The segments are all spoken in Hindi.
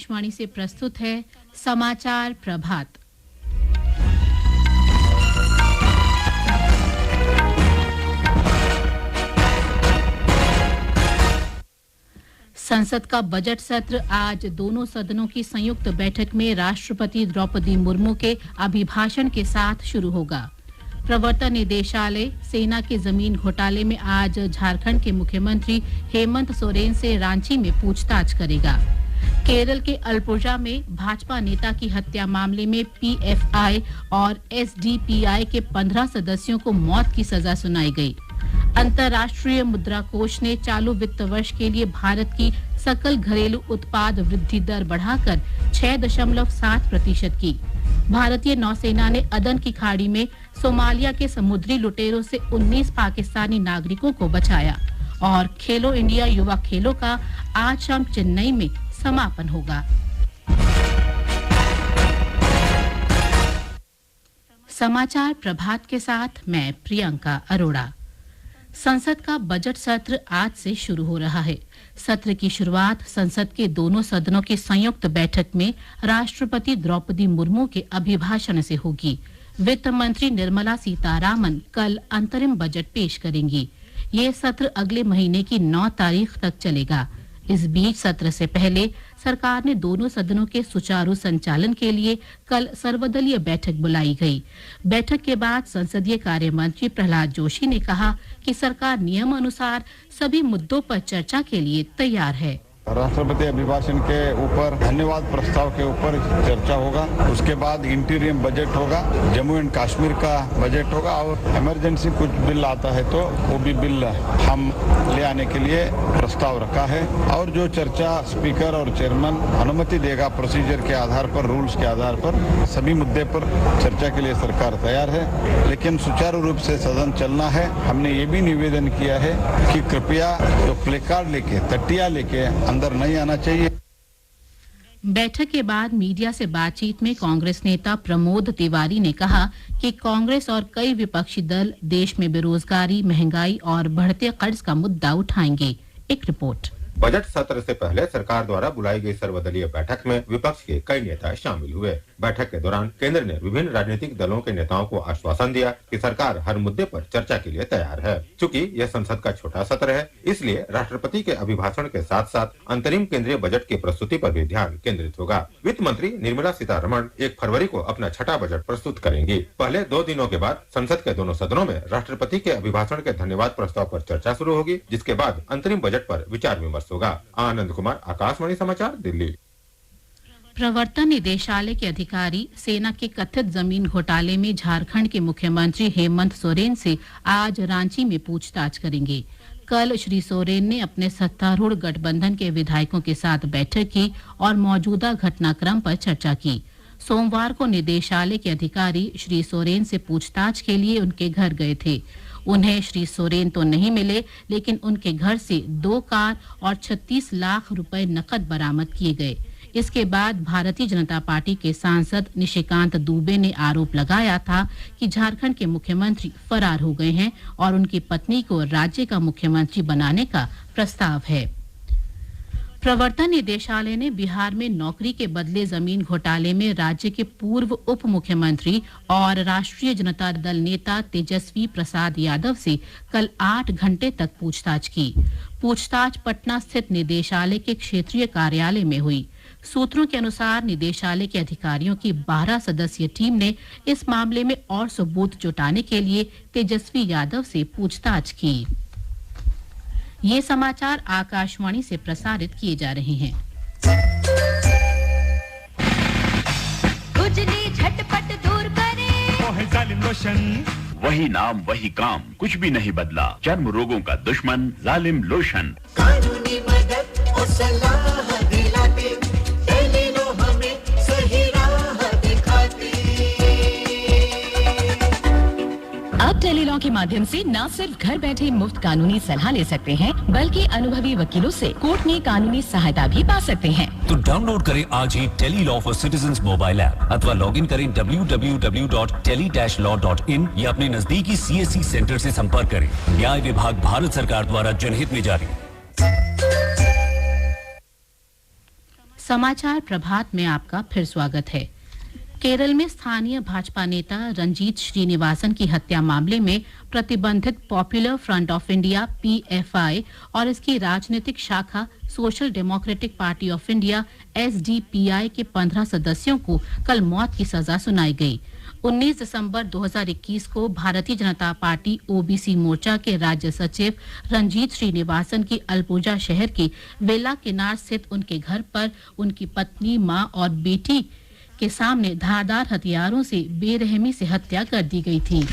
आकाशवाणी से प्रस्तुत है समाचार प्रभात। संसद का बजट सत्र आज दोनों सदनों की संयुक्त बैठक में राष्ट्रपति द्रौपदी मुर्मू के अभिभाषण के साथ शुरू होगा। प्रवर्तन निदेशालय सेना के जमीन घोटाले में आज झारखंड के मुख्यमंत्री हेमंत सोरेन से रांची में पूछताछ करेगा। केरल के अल्पुझा में भाजपा नेता की हत्या मामले में पीएफआई और एसडीपीआई के 15 सदस्यों को मौत की सजा सुनाई गई। अंतर्राष्ट्रीय मुद्रा कोष ने चालू वित्त वर्ष के लिए भारत की सकल घरेलू उत्पाद वृद्धि दर बढ़ाकर 6.7% की। भारतीय नौसेना ने अदन की खाड़ी में सोमालिया के समुद्री लुटेरों से 19 पाकिस्तानी नागरिकों को बचाया। और खेलो इंडिया युवा खेलों का आज शाम चेन्नई में समापन होगा। समाचार प्रभात के साथ मैं प्रियंका अरोड़ा। संसद का बजट सत्र आज से शुरू हो रहा है। सत्र की शुरुआत संसद के दोनों सदनों की संयुक्त बैठक में राष्ट्रपति द्रौपदी मुर्मू के अभिभाषण से होगी। वित्त मंत्री निर्मला सीतारामन कल अंतरिम बजट पेश करेंगी। ये सत्र अगले महीने की 9 तारीख तक चलेगा। इस बीच सत्र से पहले सरकार ने दोनों सदनों के सुचारू संचालन के लिए कल सर्वदलीय बैठक बुलाई गई। बैठक के बाद संसदीय कार्य मंत्री प्रहलाद जोशी ने कहा कि सरकार नियम अनुसार सभी मुद्दों पर चर्चा के लिए तैयार है। राष्ट्रपति अभिभाषण के ऊपर धन्यवाद प्रस्ताव के ऊपर चर्चा होगा। उसके बाद इंटीरियम बजट होगा, जम्मू एंड कश्मीर का बजट होगा और इमरजेंसी कुछ बिल आता है तो वो भी बिल हम ले आने के लिए प्रस्ताव रखा है। और जो चर्चा स्पीकर और चेयरमैन अनुमति देगा प्रोसीजर के आधार पर, रूल्स के आधार पर, सभी मुद्दे पर चर्चा के लिए सरकार तैयार है। लेकिन सुचारू रूप से सदन चलना है। हमने ये भी निवेदन किया है कि कृपया जो प्लेकार्ड लेके, तटिया लेके अंदर नहीं आना चाहिए। बैठक के बाद मीडिया से बातचीत में कांग्रेस नेता प्रमोद तिवारी ने कहा कि कांग्रेस और कई विपक्षी दल देश में बेरोजगारी, महंगाई और बढ़ते कर्ज का मुद्दा उठाएंगे। एक रिपोर्ट। बजट सत्र से पहले सरकार द्वारा बुलाई गई सर्वदलीय बैठक में विपक्ष के कई नेता शामिल हुए। बैठक के दौरान केंद्र ने विभिन्न राजनीतिक दलों के नेताओं को आश्वासन दिया कि सरकार हर मुद्दे पर चर्चा के लिए तैयार है। चूंकि यह संसद का छोटा सत्र है, इसलिए राष्ट्रपति के अभिभाषण के साथ साथ अंतरिम केंद्रीय बजट की प्रस्तुति पर भी ध्यान केंद्रित होगा। वित्त मंत्री निर्मला सीतारमण 1 फरवरी को अपना छठा बजट प्रस्तुत करेंगी। पहले 2 दिनों के बाद संसद के दोनों सदनों में राष्ट्रपति के अभिभाषण के धन्यवाद प्रस्ताव पर चर्चा शुरू होगी, जिसके बाद अंतरिम बजट पर विचार विमर्श होगा। आनंद कुमार, आकाशवाणी समाचार, दिल्ली। प्रवर्तन निदेशालय के अधिकारी सेना के कथित जमीन घोटाले में झारखंड के मुख्यमंत्री हेमंत सोरेन से आज रांची में पूछताछ करेंगे। कल श्री सोरेन ने अपने सत्तारूढ़ गठबंधन के विधायकों के साथ बैठक की और मौजूदा घटनाक्रम पर चर्चा की। सोमवार को निदेशालय के अधिकारी श्री सोरेन से पूछताछ के लिए उनके घर गए थे। उन्हें श्री सोरेन तो नहीं मिले, लेकिन उनके घर से 2 कार और 36 लाख रुपए नकद बरामद किए गए। इसके बाद भारतीय जनता पार्टी के सांसद निशिकांत दुबे ने आरोप लगाया था कि झारखंड के मुख्यमंत्री फरार हो गए हैं और उनकी पत्नी को राज्य का मुख्यमंत्री बनाने का प्रस्ताव है। प्रवर्तन निदेशालय ने बिहार में नौकरी के बदले जमीन घोटाले में राज्य के पूर्व उप मुख्यमंत्री और राष्ट्रीय जनता दल नेता तेजस्वी प्रसाद यादव से कल 8 घंटे तक पूछताछ की। पूछताछ पटना स्थित निदेशालय के क्षेत्रीय कार्यालय में हुई। सूत्रों के अनुसार निदेशालय के अधिकारियों की 12 सदस्यीय टीम ने इस मामले में और सबूत जुटाने के लिए तेजस्वी यादव से पूछताछ की। ये समाचार आकाशवाणी से प्रसारित किए जा रहे हैं। खुजली झटपट दूर करे, जालिम लोशन। वही नाम वही काम, कुछ भी नहीं बदला। चर्म रोगों का दुश्मन जालिम लोशन। कानूनी मदद और सलाह दिलाती, टेलीनो हमें सही राह दिखाती। अब टेलीलॉ के माध्यम से न सिर्फ घर बैठे मुफ्त कानूनी सलाह ले सकते हैं, बल्कि अनुभवी वकीलों से कोर्ट में कानूनी सहायता भी पा सकते हैं। तो डाउनलोड करें आज ही Tele Law for citizens mobile app अथवा लॉग इन करें www.tele-law.in या अपने नजदीकी CSC सेंटर से संपर्क करें। न्याय विभाग भारत सरकार द्वारा जनहित में जारी। समाचार प्रभात में आपका फिर स्वागत है। केरल में स्थानीय भाजपा नेता रंजीत श्रीनिवासन की हत्या मामले में प्रतिबंधित popular front of India (PFI) और इसकी राजनीतिक शाखा social democratic party of India (SDPI) के 15 सदस्यों को कल मौत की सजा सुनाई गई। 19 दिसंबर 2021 को भारतीय जनता पार्टी ओबीसी मोर्चा के राज्य सचिव रंजीत श्रीनिवासन की अल्पुजा शहर के वेला किनार स्थित उनके घर पर उनकी पत्नी, मां और बेटी के सामने धारदार हथियारों से बेरहमी से हत्या कर दी गई थी।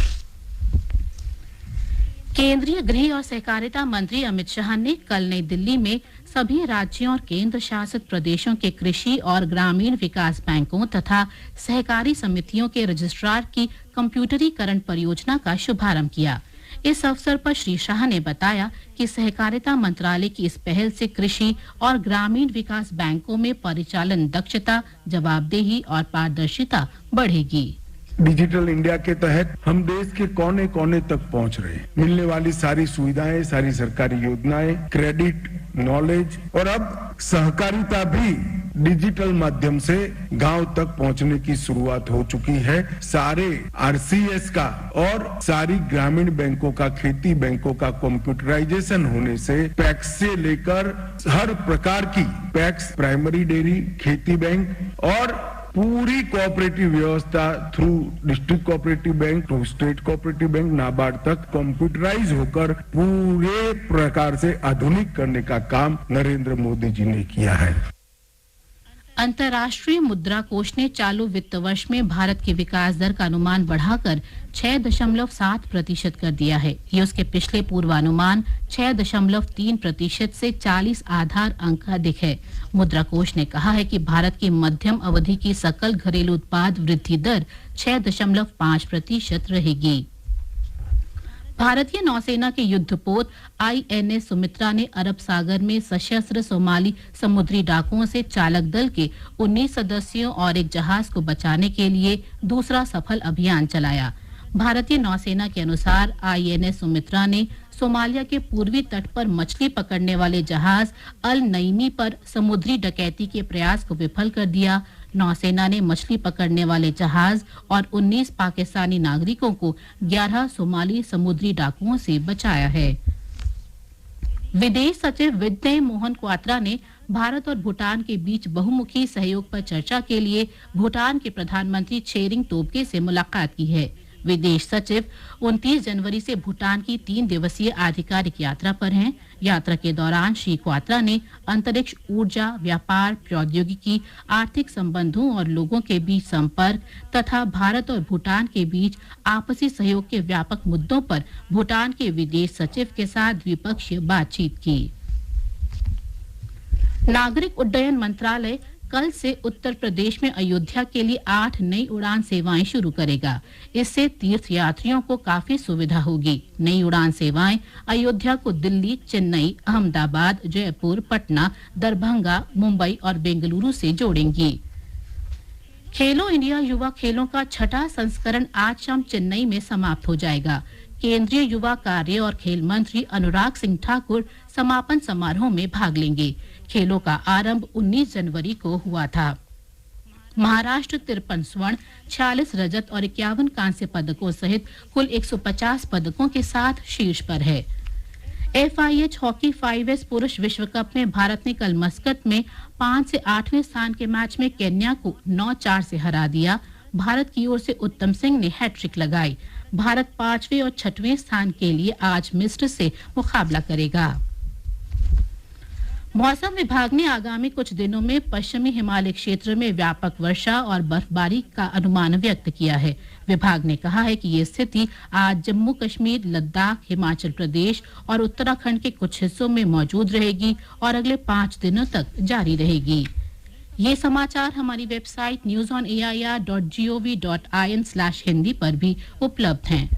केंद्रीय गृह और सहकारिता मंत्री अमित शाह ने कल नई दिल्ली में सभी राज्यों और केंद्र शासित प्रदेशों के कृषि और ग्रामीण विकास बैंकों तथा सहकारी समितियों के रजिस्ट्रार की कंप्यूटरीकरण परियोजना का शुभारंभ किया। इस अवसर पर श्री शाह ने बताया कि सहकारिता मंत्रालय की इस पहल से कृषि और ग्रामीण विकास बैंकों में परिचालन दक्षता, जवाबदेही और पारदर्शिता बढ़ेगी। डिजिटल इंडिया के तहत हम देश के कोने कोने तक पहुंच रहे हैं। मिलने वाली सारी सुविधाएं, सारी सरकारी योजनाएं, क्रेडिट, नॉलेज और अब सहकारिता भी डिजिटल माध्यम से गांव तक पहुंचने की शुरुआत हो चुकी है। सारे आरसीएस का और सारी ग्रामीण बैंकों का, खेती बैंकों का कंप्यूटराइजेशन होने से पैक्स से लेकर हर प्रकार की पैक्स, प्राइमरी डेयरी, खेती बैंक और पूरी कोऑपरेटिव व्यवस्था through district cooperative bank to state cooperative bank, NABARD तक कंप्यूटराइज होकर पूरे प्रकार से आधुनिक करने का काम नरेंद्र मोदी जी ने किया है। अंतर्राष्ट्रीय मुद्रा कोष ने चालू वित्त वर्ष में भारत की विकास दर का अनुमान बढ़ाकर 6.7% कर दिया है। ये उसके पिछले पूर्वानुमान 6.3% से 40 आधार अंक अधिक है। मुद्रा कोष ने कहा है कि भारत की मध्यम अवधि की सकल घरेलू उत्पाद वृद्धि दर 6.5% रहेगी। भारतीय नौसेना के युद्धपोत आईएनएस सुमित्रा ने अरब सागर में सशस्त्र सोमाली समुद्री डाकुओं से चालक दल के 19 सदस्यों और एक जहाज को बचाने के लिए दूसरा सफल अभियान चलाया। भारतीय नौसेना के अनुसार आईएनएस सुमित्रा ने सोमालिया के पूर्वी तट पर मछली पकड़ने वाले जहाज अल नईमी पर समुद्री डकैती के प्रयास को विफल कर दिया। नौसेना ने मछली पकड़ने वाले जहाज और 19 पाकिस्तानी नागरिकों को 11 सोमाली समुद्री डाकुओं से बचाया है। विदेश सचिव विनय मोहन क्वात्रा ने भारत और भूटान के बीच बहुमुखी सहयोग पर चर्चा के लिए भूटान के प्रधानमंत्री छेरिंग तोब्गे से मुलाकात की है। विदेश सचिव 29 जनवरी से भूटान की 3 दिवसीय आधिकारिक यात्रा पर हैं। यात्रा के दौरान श्री क्वात्रा ने अंतरिक्ष ऊर्जा, व्यापार, प्रौद्योगिकी, आर्थिक संबंधों और लोगों के बीच संपर्क तथा भारत और भूटान के बीच आपसी सहयोग के व्यापक मुद्दों पर भूटान के विदेश सचिव के साथ द्विपक्षीय बातचीत की। नागरिक उड्डयन मंत्रालय कल से उत्तर प्रदेश में अयोध्या के लिए 8 नई उड़ान सेवाएं शुरू करेगा। इससे तीर्थ यात्रियों को काफी सुविधा होगी। नई उड़ान सेवाएं अयोध्या को दिल्ली, चेन्नई, अहमदाबाद, जयपुर, पटना, दरभंगा, मुंबई और बेंगलुरु से जोड़ेंगी। खेलो इंडिया युवा खेलों का 6वां संस्करण आज शाम चेन्नई में समाप्त हो जाएगा। केंद्रीय युवा कार्य और खेल मंत्री अनुराग सिंह ठाकुर समापन समारोह में भाग लेंगे। खेलों का आरंभ 19 जनवरी को हुआ था। महाराष्ट्र 53 स्वर्ण, 46 रजत और 51 कांस्य पदकों सहित कुल 150 पदकों के साथ शीर्ष पर है। FIH हॉकी 5S पुरुष विश्व कप में भारत ने कल मस्कत में 5 से 8वें स्थान के मैच में केन्या को 9-4 से हरा दिया। भारत की ओर से उत्तम सिंह ने हैट्रिक लगाई। भारत 5वें और 6वें स्थान के लिए आज मिस्र से मुकाबला करेगा। मौसम विभाग ने आगामी कुछ दिनों में पश्चिमी हिमालय क्षेत्र में व्यापक वर्षा और बर्फबारी का अनुमान व्यक्त किया है। विभाग ने कहा है कि ये स्थिति आज जम्मू कश्मीर, लद्दाख, हिमाचल प्रदेश और उत्तराखंड के कुछ हिस्सों में मौजूद रहेगी और अगले 5 दिनों तक जारी रहेगी। ये समाचार हमारी वेबसाइट news.air.gov.in/hindi पर भी उपलब्ध हैं।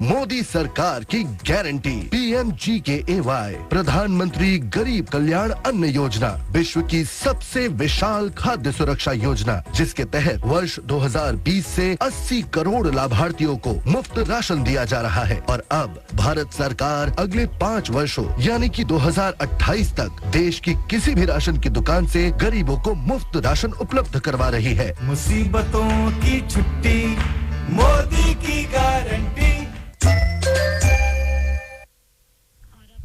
मोदी सरकार की गारंटी PMGKAY, प्रधानमंत्री गरीब कल्याण अन्न योजना, विश्व की सबसे विशाल खाद्य सुरक्षा योजना, जिसके तहत वर्ष 2020 से 80 करोड़ लाभार्थियों को मुफ्त राशन दिया जा रहा है और अब भारत सरकार अगले 5 वर्षों यानी कि 2028 तक देश की किसी भी राशन की दुकान से गरीबों को मुफ्त राशन उपलब्ध करवा रही है। मुसीबतों की छुट्टी, मोदी की गारंटी।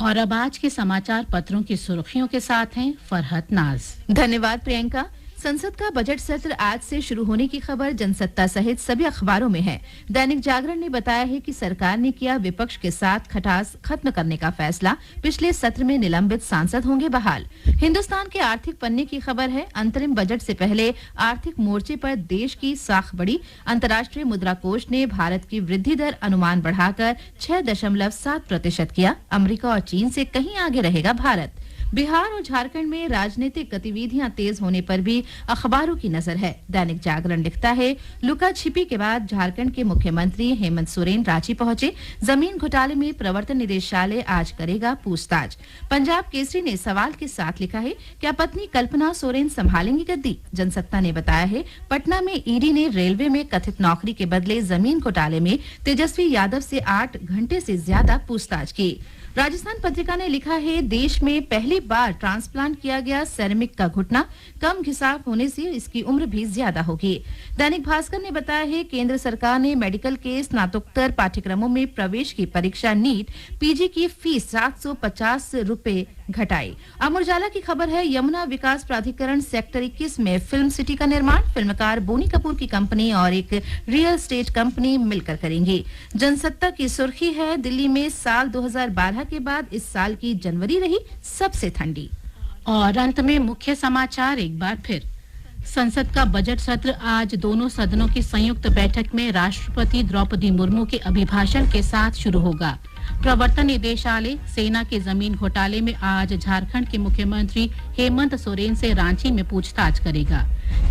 और अब आज के समाचार पत्रों की सुर्खियों के साथ हैं फरहत नाज। धन्यवाद प्रियंका। संसद का बजट सत्र आज से शुरू होने की खबर जनसत्ता सहित सभी अखबारों में है। दैनिक जागरण ने बताया है कि सरकार ने किया विपक्ष के साथ खटास खत्म करने का फैसला, पिछले सत्र में निलंबित सांसद होंगे बहाल। हिंदुस्तान के आर्थिक पन्ने की खबर है, अंतरिम बजट से पहले आर्थिक मोर्चे पर देश की साख बढ़ी। अंतर्राष्ट्रीय मुद्रा कोष ने भारत की वृद्धि दर अनुमान बढ़ाकर 6.7% किया। अमेरिका और चीन से कहीं आगे रहेगा भारत। बिहार और झारखंड में राजनीतिक गतिविधियां तेज होने पर भी अखबारों की नजर है। दैनिक जागरण लिखता है, लुका छिपी के बाद झारखंड के मुख्यमंत्री हेमंत सोरेन रांची पहुंचे। जमीन घोटाले में प्रवर्तन निदेशालय आज करेगा पूछताछ। पंजाब केसरी ने सवाल के साथ लिखा है, क्या पत्नी कल्पना सोरेन संभालेंगी गद्दी? जनसत्ता ने बताया है, पटना में ईडी ने रेलवे में कथित नौकरी के बदले जमीन घोटाले में तेजस्वी यादव से 8 घंटे से ज्यादा पूछताछ की। राजस्थान पत्रिका ने लिखा है, देश में पहली बार ट्रांसप्लांट किया गया सेरेमिक का घुटना, कम घिसाव होने से इसकी उम्र भी ज्यादा होगी। दैनिक भास्कर ने बताया है, केंद्र सरकार ने मेडिकल के स्नातकोत्तर पाठ्यक्रमों में प्रवेश की परीक्षा नीट पीजी की फीस 750 रुपए घटाई। अमर उजाला की खबर है, यमुना विकास प्राधिकरण सेक्टर 21 में फिल्म सिटी का निर्माण फिल्मकार बोनी कपूर की कंपनी और एक रियल एस्टेट कंपनी मिलकर करेंगी। जनसत्ता की सुर्खी है, दिल्ली में साल 2012 के बाद इस साल की जनवरी रही सबसे ठंडी। और अंत में मुख्य समाचार एक बार फिर। संसद का बजट सत्र आज दोनों सदनों की संयुक्त बैठक में राष्ट्रपति द्रौपदी मुर्मू के अभिभाषण के साथ शुरू होगा। प्रवर्तन निदेशालय सेना के जमीन घोटाले में आज झारखंड के मुख्यमंत्री हेमंत सोरेन से रांची में पूछताछ करेगा।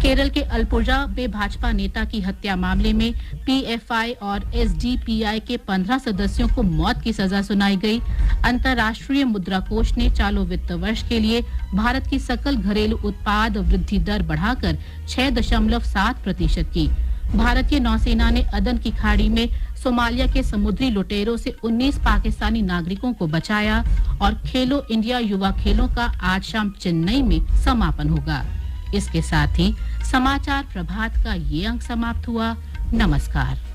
केरल के अलपुझा में भाजपा नेता की हत्या मामले में PFI और SDPI के 15 सदस्यों को मौत की सजा सुनाई गई। अंतर्राष्ट्रीय मुद्रा कोष ने चालू वित्त वर्ष के लिए भारत की सकल घरेलू उत्पाद वृद्धि दर बढ़ाकर 6.7% की। भारतीय नौसेना ने अदन की खाड़ी में सोमालिया के समुद्री लुटेरों से 19 पाकिस्तानी नागरिकों को बचाया। और खेलो इंडिया युवा खेलों का आज शाम चेन्नई में समापन होगा। इसके साथ ही समाचार प्रभात का ये अंक समाप्त हुआ। नमस्कार।